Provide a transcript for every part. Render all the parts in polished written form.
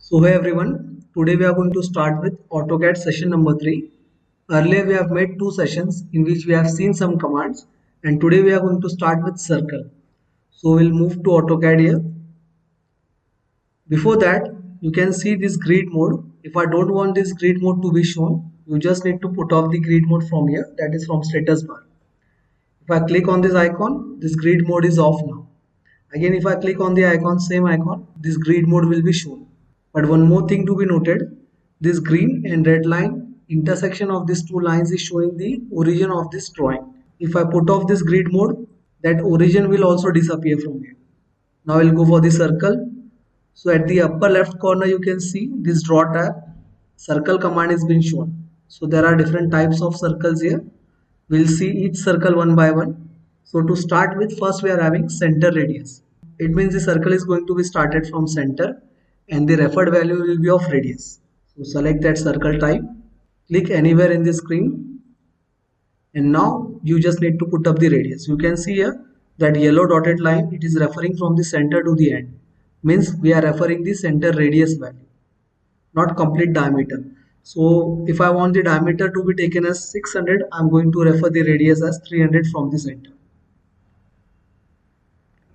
So hey everyone, today we are going to start with AutoCAD session number 3. Earlier we have made two sessions in which we have seen some commands, and today we are going to start with circle. So we'll move to AutoCAD here. Before that, you can see this grid mode. If I don't want this grid mode to be shown, you just need to put off the grid mode from here, that is from status bar. If I click on this icon, this grid mode is off now. Again, if I click on the icon, same icon, this grid mode will be shown. But one more thing to be noted, this green and red line intersection of these two lines is showing the origin of this drawing. If I put off this grid mode, that origin will also disappear from here. Now we'll go for the circle. So at the upper left corner you can see this draw tab, circle command is being shown. So there are different types of circles here. We'll see each circle one by one. So to start with, first we are having center radius. It means the circle is going to be started from center and the referred value will be of radius. So select that circle type, click anywhere in the screen, and now you just need to put up the radius. You can see here that yellow dotted line, it is referring from the center to the end. Means we are referring the center radius value, not complete diameter. So if I want the diameter to be taken as 600, I am going to refer the radius as 300 from the center.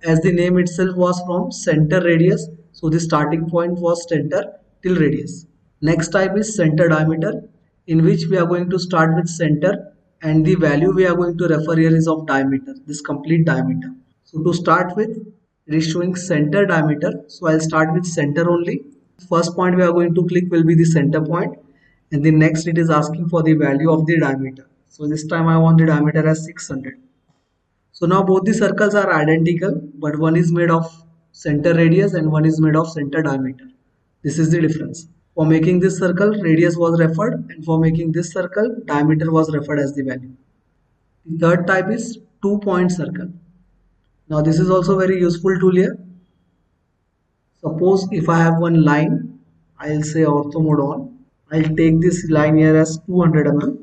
As the name itself was from center radius, so the starting point was center till radius. Next type is center diameter, in which we are going to start with center and the value we are going to refer here is of diameter, this complete diameter. So to start with, it is showing center diameter, so I'll start with center only. First point we are going to click will be the center point, and the next it is asking for the value of the diameter. So this time I want the diameter as 600. So now both the circles are identical, but one is made of center radius and one is made of center diameter. This is the difference. For making this circle, radius was referred, and for making this circle, diameter was referred as the value. The third type is 2-point circle. Now this is also very useful tool here. Suppose if I have one line, I'll say ortho mode on. I'll take this line here as 200 mm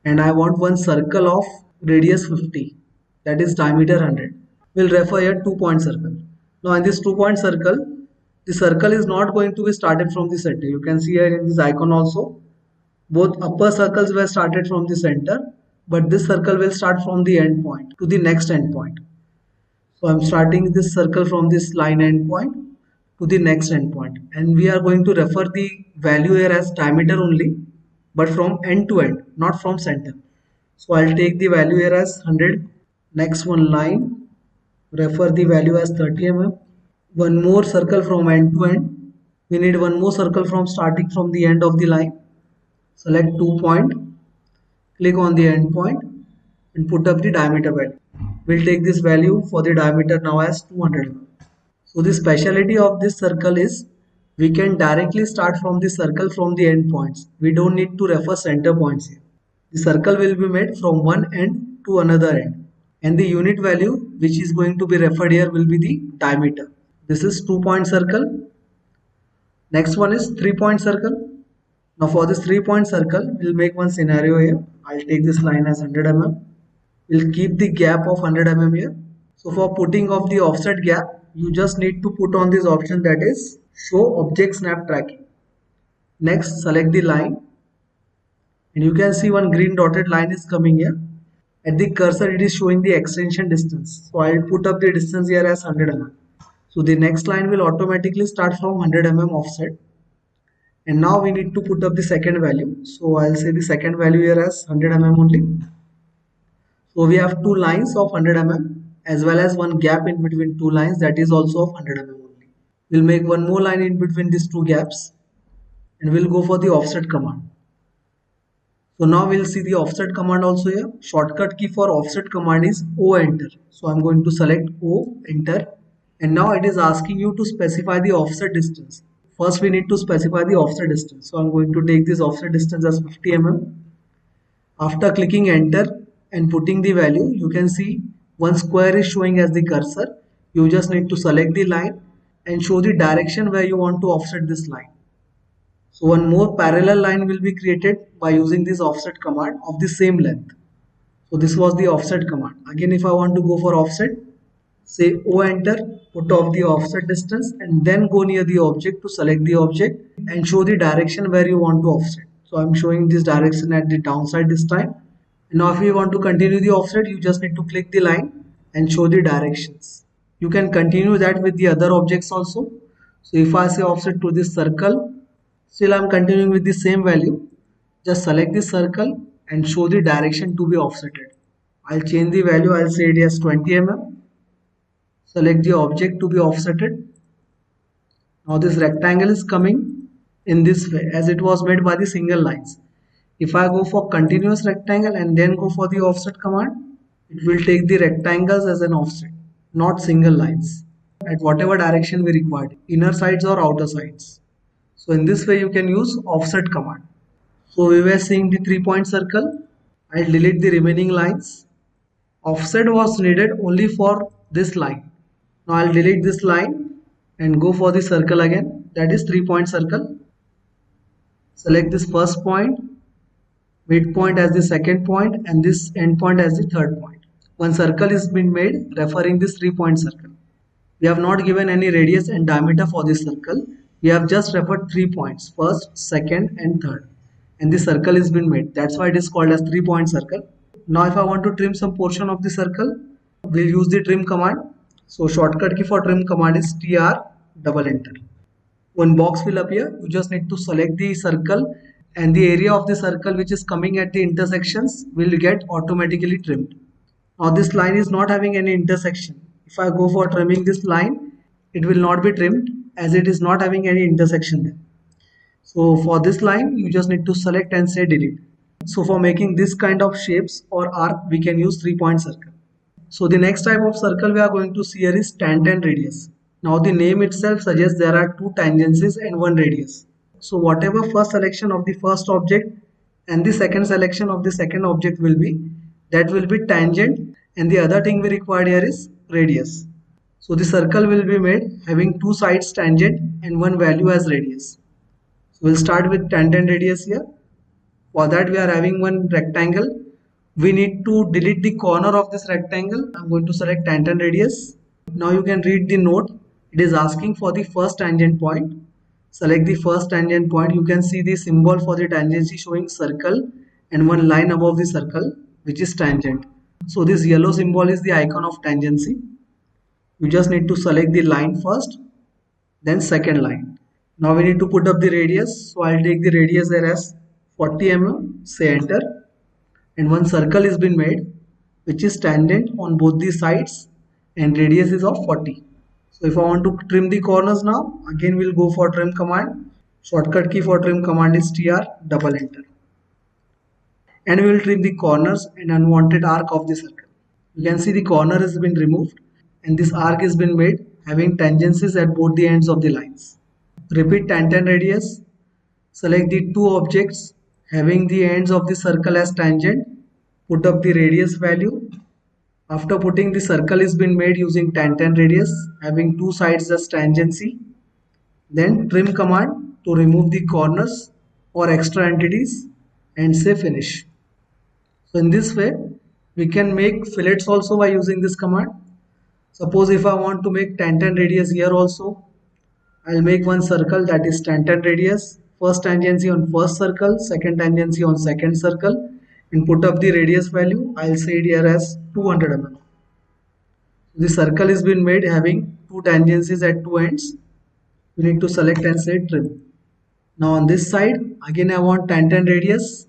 and I want one circle of radius 50, that is diameter 100. We'll refer here 2-point circle. Now in this 2-point circle, the circle is not going to be started from the center. You can see here in this icon also, both upper circles were started from the center, but this circle will start from the end point to the next end point. So I'm starting this circle from this line end point to the next end point, and we are going to refer the value here as diameter only, but from end to end, not from center. So I'll take the value here as 100. Next one line, refer the value as 30 mm. One more circle from end to end. We need one more circle from starting from the end of the line. Select 2-point, click on the end point and put up the diameter value. We'll take this value for the diameter now as 200 mm. So the speciality of this circle is we can directly start from the circle from the end points. We don't need to refer center points here. The circle will be made from one end to another end, and the unit value which is going to be referred here will be the diameter. This is 2-point circle. Next one is 3-point circle. Now for this 3-point circle, we'll make one scenario here. I'll take this line as 100 mm. We'll keep the gap of 100 mm here. So for putting of the offset gap, you just need to put on this option, that is show object snap tracking. Next, select the line, and you can see one green dotted line is coming here. At the cursor, it is showing the extension distance. So I'll put up the distance here as 100 mm. So the next line will automatically start from 100 mm offset. And now we need to put up the second value. So I'll say the second value here as 100 mm only. So we have two lines of 100 mm as well as one gap in between two lines, that is also of 100 mm only. We'll make one more line in between these two gaps and we'll go for the offset command. So now we'll see the offset command also here. Shortcut key for offset command is O enter. So I'm going to select O enter, and now it is asking you to specify the offset distance. First we need to specify the offset distance. So I'm going to take this offset distance as 50 mm. After clicking enter and putting the value, you can see one square is showing as the cursor. You just need to select the line and show the direction where you want to offset this line. So one more parallel line will be created by using this offset command of the same length. So this was the offset command. Again, if I want to go for offset, say O enter, put off the offset distance, and then go near the object to select the object and show the direction where you want to offset. So I'm showing this direction at the downside this time. Now if you want to continue the offset, you just need to click the line and show the directions. You can continue that with the other objects also. So if I say offset to this circle, still I'm continuing with the same value. Just select the circle and show the direction to be offsetted. I'll change the value, I'll say it as 20 mm. Select the object to be offsetted. Now this rectangle is coming in this way as it was made by the single lines. If I go for continuous rectangle and then go for the offset command, it will take the rectangles as an offset, not single lines, at whatever direction we require, inner sides or outer sides. So in this way you can use offset command. So we were seeing the 3-point circle. I'll delete the remaining lines. Offset was needed only for this line. Now I'll delete this line and go for the circle again, that is 3-point circle. Select this first point, midpoint as the second point, and this end point as the third point. One circle is been made referring this 3-point circle. We have not given any radius and diameter for this circle. We have just referred 3 points, first, second and third. And the circle is been made. That's why it is called as 3-point circle. Now if I want to trim some portion of the circle, we'll use the trim command. So shortcut key for trim command is TR double enter. One box will appear. You just need to select the circle and the area of the circle which is coming at the intersections will get automatically trimmed. Now this line is not having any intersection. If I go for trimming this line, it will not be trimmed as it is not having any intersection there. So for this line, you just need to select and say delete. So for making this kind of shapes or arc, we can use 3-point circle. So the next type of circle we are going to see here is tangent radius. Now the name itself suggests there are 2 tangencies and 1 radius. So whatever first selection of the first object and the second selection of the second object will be, that will be tangent, and the other thing we required here is radius. So the circle will be made having 2 sides tangent and 1 value as radius. So we'll start with tangent radius here. For that we are having one rectangle. We need to delete the corner of this rectangle. I'm going to select tangent radius. Now you can read the note. It is asking for the first tangent point. Select the first tangent point. You can see the symbol for the tangency showing circle and one line above the circle which is tangent. So this yellow symbol is the icon of tangency. You just need to select the line first, then second line. Now we need to put up the radius. So I'll take the radius there as 40 mm, say enter. And one circle is been made which is tangent on both the sides and radius is of 40. So if I want to trim the corners now, again we'll go for trim command. Shortcut key for trim command is TR double enter. And we will trim the corners and unwanted arc of the circle. You can see the corner has been removed and this arc has been made having tangencies at both the ends of the lines. Repeat tangent radius. Select the 2 objects having the ends of the circle as tangent. Put up the radius value. After putting the circle is been made using tangent radius having 2 sides as tangency. Then trim command to remove the corners or extra entities and say finish. So in this way we can make fillets also by using this command. Suppose if I want to make tangent radius here also, I'll make one circle that is tangent radius, first tangency on first circle, second tangency on second circle, and put up the radius value. I'll say it here as 200 mm. The circle is been made having 2 tangencies at 2 ends. We need to select and say trim. Now on this side, again I want tangent radius.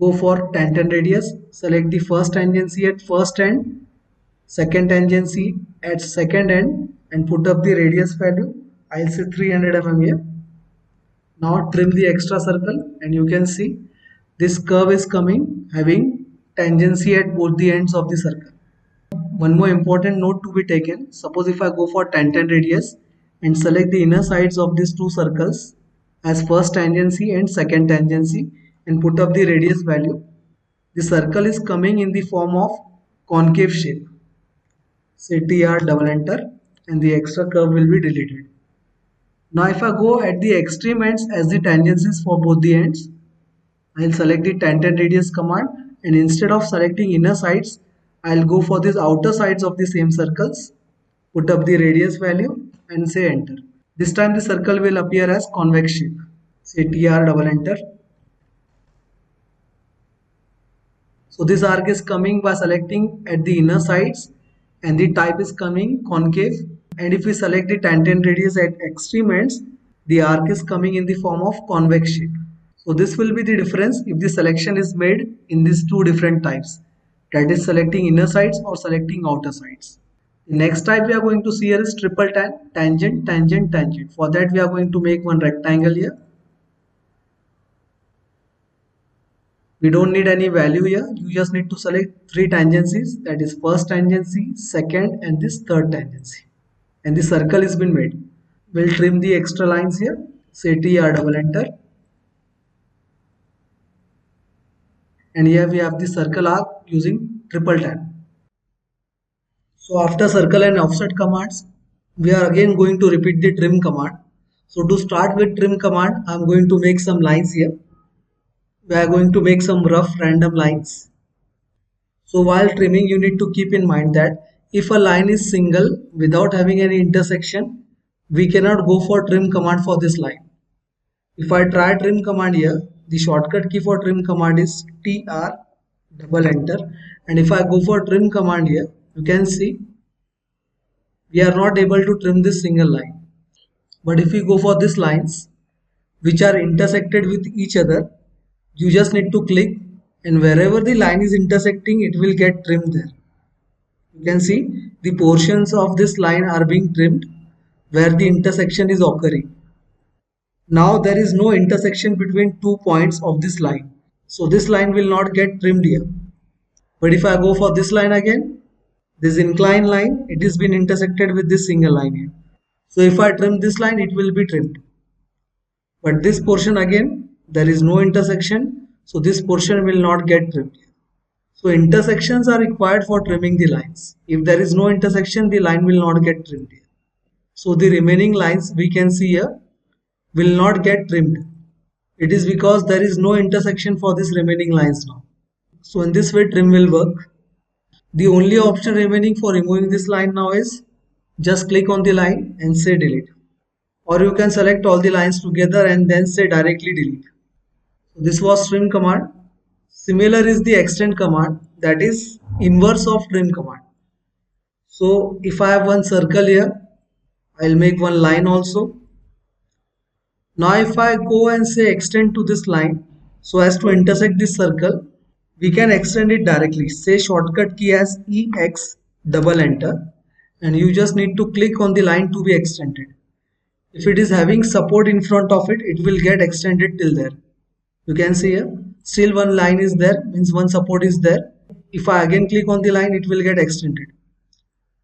Go for tangent radius. Select the first tangency at first end, second tangency at second end, and put up the radius value. I'll say 300 mm here. Now trim the extra circle and you can see this curve is coming having tangency at both the ends of the circle. One more important note to be taken. Suppose if I go for tangent radius and select the inner sides of these 2 circles as first tangency and second tangency and put up the radius value, the circle is coming in the form of concave shape. Say TR double enter and the extra curve will be deleted. Now if I go at the extreme ends as the tangencies for both the ends, I'll select the tangent radius command and instead of selecting inner sides, I'll go for these outer sides of the same circles Put up the radius value and say enter. This time the circle will appear as convex shape. Say TR, double enter. So this arc is coming by selecting at the inner sides and the type is coming concave. And if we select the tangent radius at extreme ends, the arc is coming in the form of convex shape. So this will be the difference if the selection is made in these two different types. That is selecting inner sides or selecting outer sides. The next type we are going to see here is triple tangent, tangent, tangent. For that we are going to make one rectangle here. We don't need any value here. You just need to select three tangencies. That is first tangency, second and this third tangency. And the circle has been made. We'll trim the extra lines here. Say TR, double enter. And here we have the circle arc using triple tan. So after circle and offset commands, we are again going to repeat the trim command. So to start with trim command, I am going to make some lines here. We are going to make some rough random lines. So while trimming, you need to keep in mind that if a line is single without having any intersection, we cannot go for trim command for this line. If I try trim command here, the shortcut key for trim command is TR, double enter. And if I go for trim command here, you can see we are not able to trim this single line. But if we go for these lines which are intersected with each other, you just need to click and wherever the line is intersecting, it will get trimmed there. You can see the portions of this line are being trimmed where the intersection is occurring. Now there is no intersection between 2 points of this line. So this line will not get trimmed here. But if I go for this line again, this inclined line, it has been intersected with this single line here. So if I trim this line, it will be trimmed. But this portion again, there is no intersection. So this portion will not get trimmed. So intersections are required for trimming the lines. If there is no intersection, the line will not get trimmed here. So the remaining lines we can see here will not get trimmed. It is because there is no intersection for these remaining lines now. So in this way trim will work. The only option remaining for removing this line now is just click on the line and say delete. Or you can select all the lines together and then say directly delete. So this was trim command. Similar is the extend command, that is inverse of trim command. So if I have one circle here, I'll make one line also. Now if I go and say extend to this line so as to intersect this circle, we can extend it directly. Say shortcut key as EX, double enter, and you just need to click on the line to be extended. If it is having support in front of it, it will get extended till there. You can see here, still one line is there, means one support is there. If I again click on the line, it will get extended.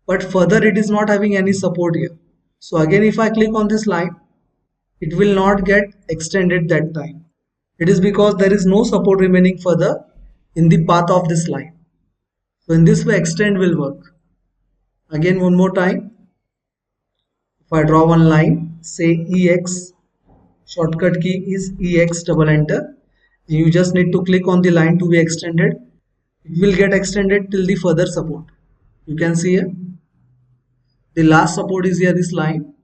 But further it is not having any support here. So again if I click on this line, it will not get extended that time. It is because there is no support remaining further in the path of this line. So in this way extend will work. Again one more time. If I draw one line, say EX, shortcut key is EX, double enter. You just need to click on the line to be extended. It will get extended till the further support. You can see here. The last support is here, this line.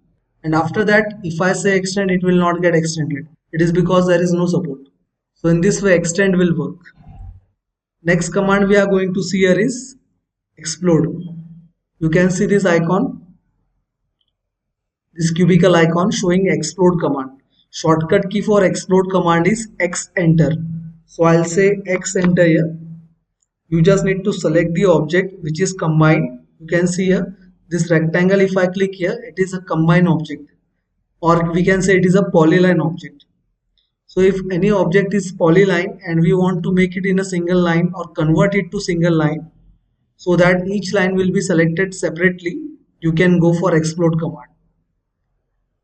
And after that, if I say extend, it will not get extended. It is because there is no support. So in this way, extend will work. Next command we are going to see here is explode. You can see this icon, this cubicle icon showing explode command. Shortcut key for explode command is X enter. So I'll say X enter here. You just need to select the object which is combined. You can see here this rectangle. If I click here, it is a combined object, or we can say it is a polyline object. So if any object is polyline and we want to make it in a single line or convert it to single line so that each line will be selected separately, you can go for explode command.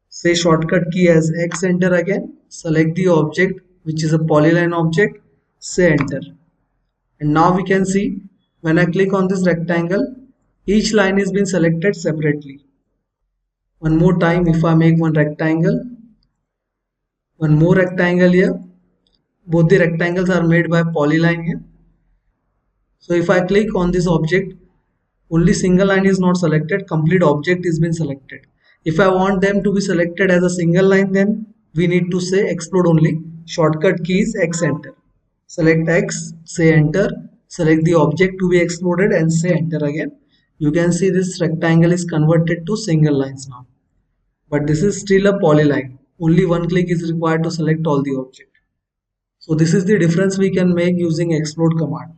Say shortcut key as X enter again, select the object which is a polyline object, say enter. And now we can see when I click on this rectangle, each line is being selected separately. One more time, if I make one rectangle, one more rectangle here, both the rectangles are made by polyline here. So if I click on this object, Only single line is not selected, complete object is been selected. If I want them to be selected as a single line, then we need to say explode only. Shortcut key is X enter. Select X, say enter, select the object to be exploded and say enter again. You can see this rectangle is converted to single lines now. But this is still a polyline. Only one click is required to select all the object. So this is the difference we can make using explode command.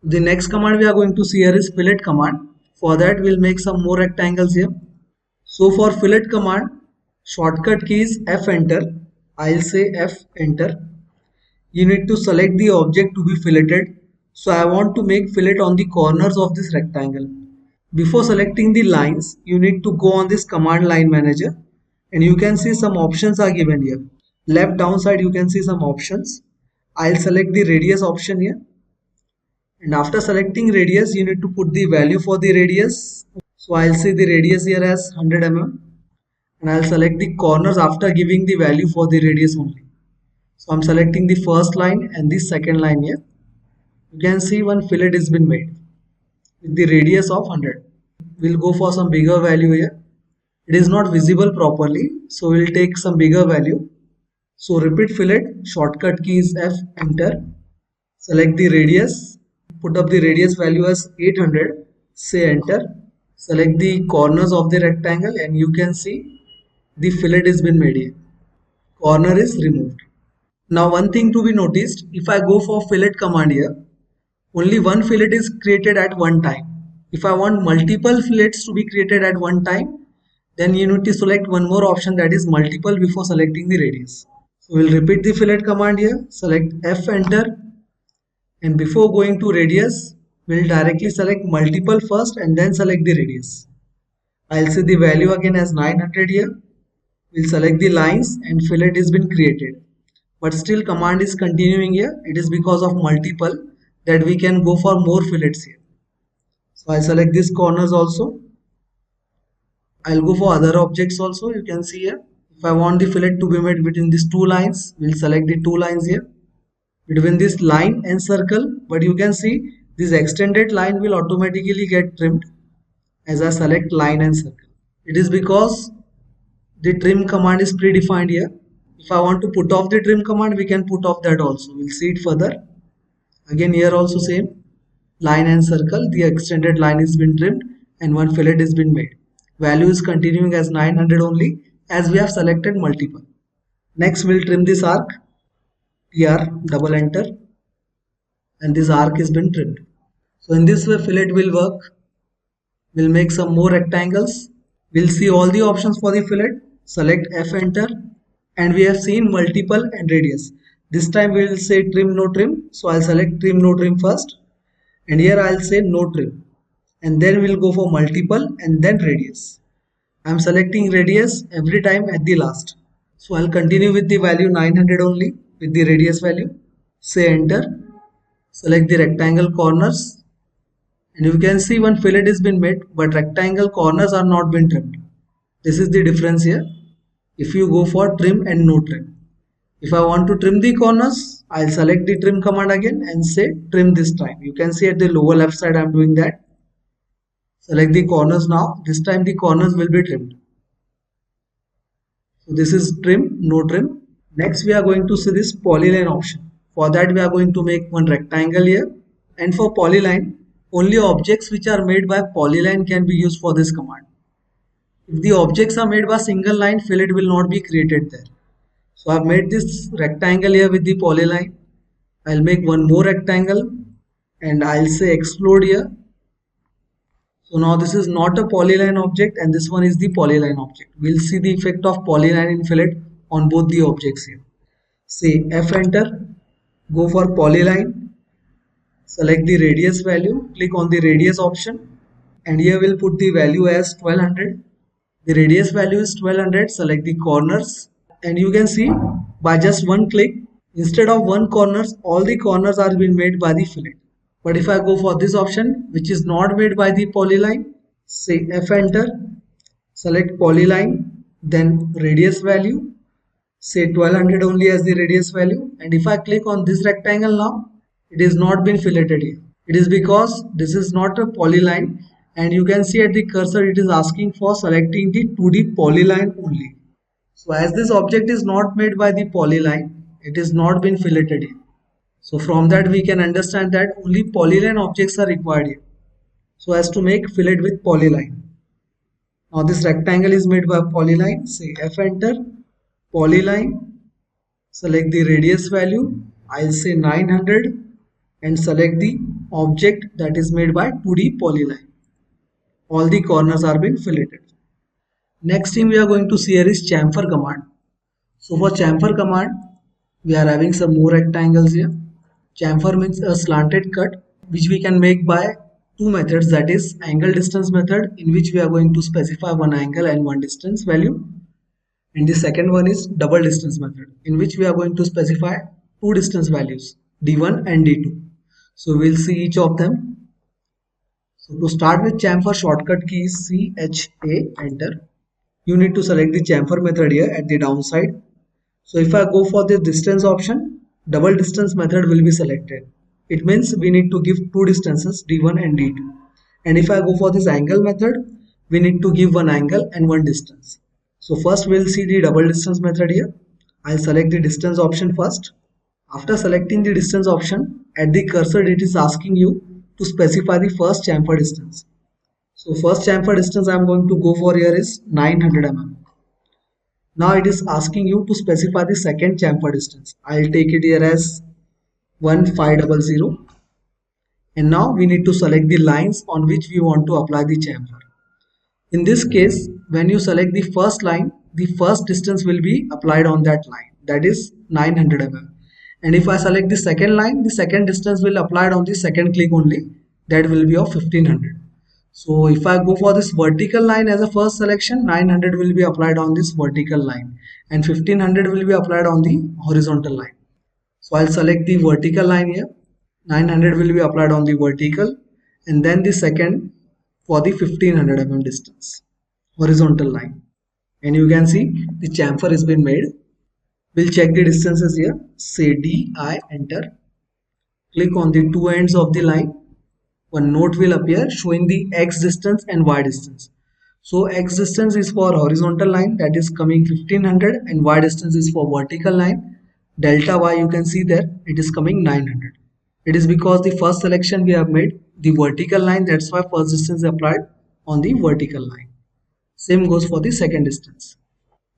The next command we are going to see here is fillet command. For that we'll make some more rectangles here. So for fillet command, shortcut key is F enter. I'll say F enter. You need to select the object to be filleted. So I want to make fillet on the corners of this rectangle. Before selecting the lines, you need to go on this command line manager and you can see some options are given here. Left down side you can see some options. I'll select the radius option here. And after selecting radius, you need to put the value for the radius. So I'll say the radius here as 100 mm. And I'll select the corners after giving the value for the radius only. So I'm selecting the first line and the second line here. You can see one fillet has been made with the radius of 100. We'll go for some bigger value here. It is not visible properly, so we'll take some bigger value. So repeat fillet, shortcut key is F, enter. Select the radius, put up the radius value as 800, say enter. Select the corners of the rectangle and you can see the fillet has been made here. Corner is removed. Now one thing to be noticed, if I go for fillet command here, only one fillet is created at one time. If I want multiple fillets to be created at one time, then you need to select one more option, that is multiple, before selecting the radius. So we'll repeat the fillet command here, select F enter, and before going to radius, we'll directly select multiple first and then select the radius. I'll say the value again as 900 here. We'll select the lines and fillet has been created. But still command is continuing here. It is because of multiple that we can go for more fillets here. So I'll select these corners also. I'll go for other objects also. You can see here. If I want the fillet to be made between these two lines, we'll select the two lines here. Between this line and circle, but you can see this extended line will automatically get trimmed as I select line and circle. It is because the trim command is predefined here. If I want to put off the trim command, we can put off that also. We'll see it further. Again here also same, line and circle, the extended line is been trimmed and one fillet is been made. Value is continuing as 900 only as we have selected multiple. Next we'll trim this arc. TR, double enter, and this arc has been trimmed. So in this way fillet will work. We'll make some more rectangles. We'll see all the options for the fillet. Select F enter, and we have seen multiple and radius. This time we will say trim no trim. So I'll select trim no trim first, and here I'll say no trim, and then we'll go for multiple and then radius. I'm selecting radius every time at the last. So I'll continue with the value 900 only with the radius value. Say enter. Select the rectangle corners and you can see one fillet has been made, but rectangle corners are not been trimmed. This is the difference here. If you go for trim and no trim. If I want to trim the corners, I'll select the trim command again and say trim this time. You can see at the lower left side I'm doing that. Select the corners now. This time the corners will be trimmed. So this is trim, no trim. Next we are going to see this polyline option. For that we are going to make one rectangle here, and for polyline only objects which are made by polyline can be used for this command. If the objects are made by single line, fillet will not be created there. So I have made this rectangle here with the polyline. I'll make one more rectangle and I'll say explode here. So now this is not a polyline object and this one is the polyline object. We'll see the effect of polyline in fillet on both the objects here. Say F enter, go for polyline, select the radius value, click on the radius option, and here we'll put the value as 1200. The radius value is 1200, select the corners, and you can see by just one click, instead of one corners, all the corners are being made by the fillet. But if I go for this option which is not made by the polyline, say F enter, select polyline, then radius value, say 1200 only as the radius value, and if I click on this rectangle now, it is not been filleted here. It is because this is not a polyline And you can see at the cursor it is asking for selecting the 2D polyline only. So as this object is not made by the polyline, it is not been filleted here. So from that we can understand that only polyline objects are required here. So as to make fillet with polyline. Now this rectangle is made by polyline. Say F enter, polyline, select the radius value. I'll say 900 and select the object that is made by 2D polyline. All the corners are being filleted. Next thing we are going to see here is chamfer command. So for chamfer command, we are having some more rectangles here. Chamfer means a slanted cut which we can make by two methods, that is angle distance method, in which we are going to specify one angle and one distance value, and the second one is double distance method, in which we are going to specify two distance values, d1 and d2. So we'll see each of them. So to start with chamfer, shortcut key is CHA, enter. You need to select the chamfer method here at the downside. So if I go for the distance option, double distance method will be selected. It means we need to give two distances, d1 and d2. And if I go for this angle method, we need to give one angle and one distance. So first we'll see the double distance method here. I'll select the distance option first. After selecting the distance option, at the cursor it is asking you to specify the first chamfer distance. So first chamfer distance I am going to go for here is 900 mm. Now it is asking you to specify the second chamfer distance. I'll take it here as 1500. And now we need to select the lines on which we want to apply the chamfer. In this case, when you select the first line, the first distance will be applied on that line, that is 900 mm. And if I select the second line, the second distance will applied on the second click only, that will be of 1500. So if I go for this vertical line as a first selection, 900 will be applied on this vertical line and 1500 will be applied on the horizontal line. So I'll select the vertical line here, 900 will be applied on the vertical, and then the second for the 1500 mm distance, horizontal line. And you can see the chamfer has been made. We'll check the distances here, say DI, enter. Click on the two ends of the line. One note will appear showing the X distance and Y distance. So X distance is for horizontal line, that is coming 1500, and Y distance is for vertical line. Delta Y, you can see there, it is coming 900. It is because the first selection we have made the vertical line, that's why first distance is applied on the vertical line. Same goes for the second distance.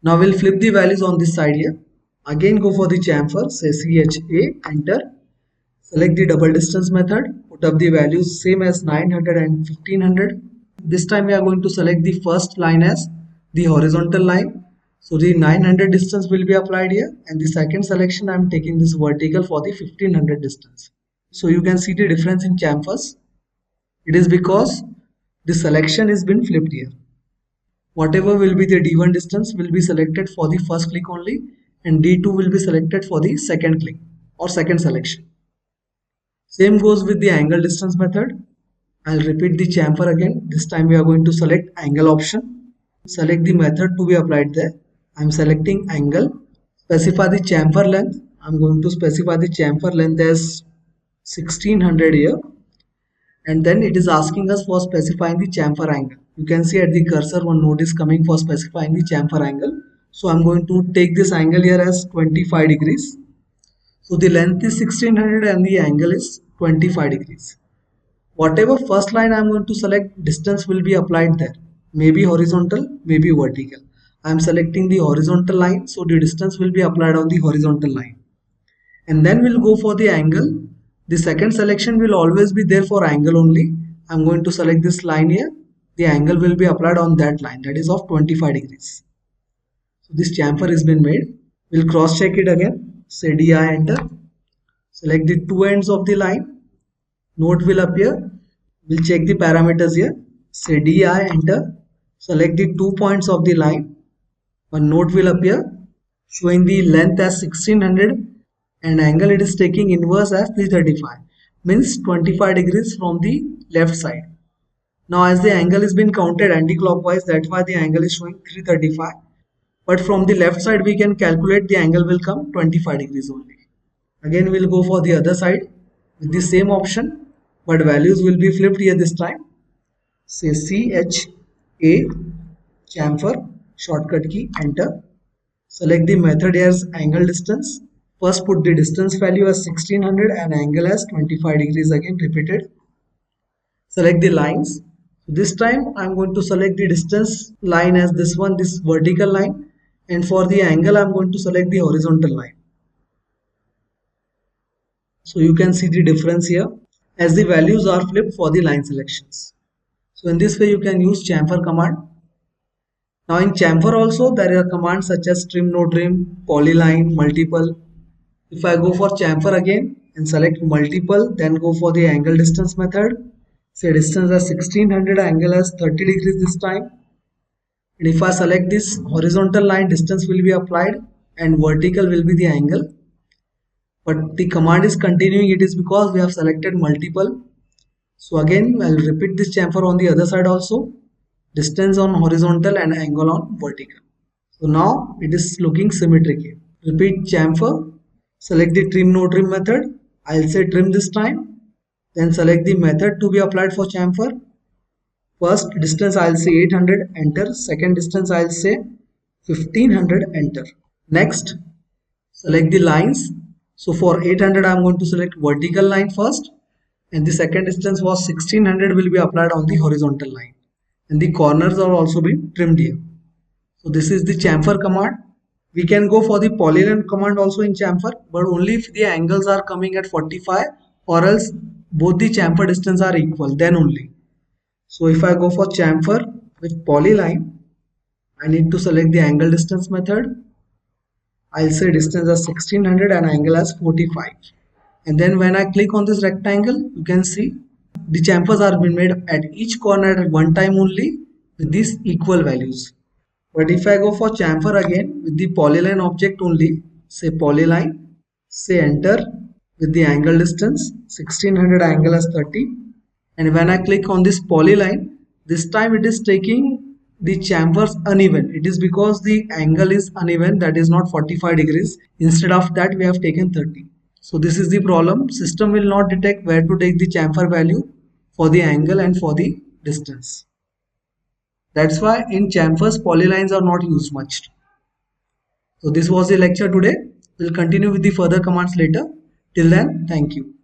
Now we'll flip the values on this side here. Again go for the chamfer, say CHA, enter. Select the double distance method, put up the values same as 900 and 1500. This time we are going to select the first line as the horizontal line. So the 900 distance will be applied here, and the second selection I am taking this vertical for the 1500 distance. So you can see the difference in chamfers. It is because the selection has been flipped here. Whatever will be the D1 distance will be selected for the first click only, and D2 will be selected for the second click or second selection. Same goes with the angle distance method. I'll repeat the chamfer again. This time we are going to select angle option. Select the method to be applied there. I'm selecting angle. Specify the chamfer length. I'm going to specify the chamfer length as 1600 here. And then it is asking us for specifying the chamfer angle. You can see at the cursor one note is coming for specifying the chamfer angle. So I'm going to take this angle here as 25 degrees. So the length is 1600 and the angle is 25 degrees. Whatever first line I am going to select, distance will be applied there. Maybe horizontal, maybe vertical. I am selecting the horizontal line, so the distance will be applied on the horizontal line. And then we'll go for the angle. The second selection will always be there for angle only. I am going to select this line here. The angle will be applied on that line, that is of 25 degrees. So this chamfer has been made. We'll cross check it again. Say DI, enter. Select the two ends of the line. Note will appear. We'll check the parameters here. Say DI, enter. Select the 2 points of the line. One note will appear showing the length as 1600 and angle it is taking inverse as 335, means 25 degrees from the left side. Now as the angle is been counted anti-clockwise, that's why the angle is showing 335. But from the left side we can calculate the angle will come 25 degrees only. Again we'll go for the other side with the same option, but values will be flipped here this time. say CHA chamfer, shortcut key, enter. Select the method as angle distance. First put the distance value as 1600 and angle as 25 degrees, again repeated. Select the lines. This time I'm going to select the distance line as this one, this vertical line, and for the angle I'm going to select the horizontal line. So you can see the difference here as the values are flipped for the line selections. So in this way you can use chamfer command. Now in chamfer also there are commands such as trim, no trim, polyline, multiple. If I go for chamfer again and select multiple, then go for the angle distance method. Say distance as 1600, angle as 30 degrees this time. And if I select this horizontal line, distance will be applied and vertical will be the angle. But the command is continuing, it is because we have selected multiple. So again, I'll repeat this chamfer on the other side also. Distance on horizontal and angle on vertical. So now it is looking symmetric here. Repeat chamfer. Select the trim no trim method. I'll say trim this time. Then select the method to be applied for chamfer. First distance I'll say 800, enter. Second distance I'll say 1500, enter. Next, select the lines. So for 800 I'm going to select vertical line first, and the second distance was 1600 will be applied on the horizontal line, and the corners are also being trimmed here. So this is the chamfer command. We can go for the polyline command also in chamfer, but only if the angles are coming at 45 or else both the chamfer distance are equal, then only. So if I go for chamfer with polyline, I need to select the angle distance method. I'll say distance as 1600 and angle as 45. And then when I click on this rectangle, you can see the chamfers are being made at each corner at one time only with these equal values. But if I go for chamfer again with the polyline object only, say polyline, say enter with the angle distance 1600, angle as 30, and when I click on this polyline, this time it is taking the chamfers uneven. It is because the angle is uneven, that is not 45 degrees. Instead of that we have taken 30. So this is the problem. System will not detect where to take the chamfer value for the angle and for the distance. That's why in chamfers polylines are not used much. So this was the lecture today. We'll continue with the further commands later. Till then, thank you.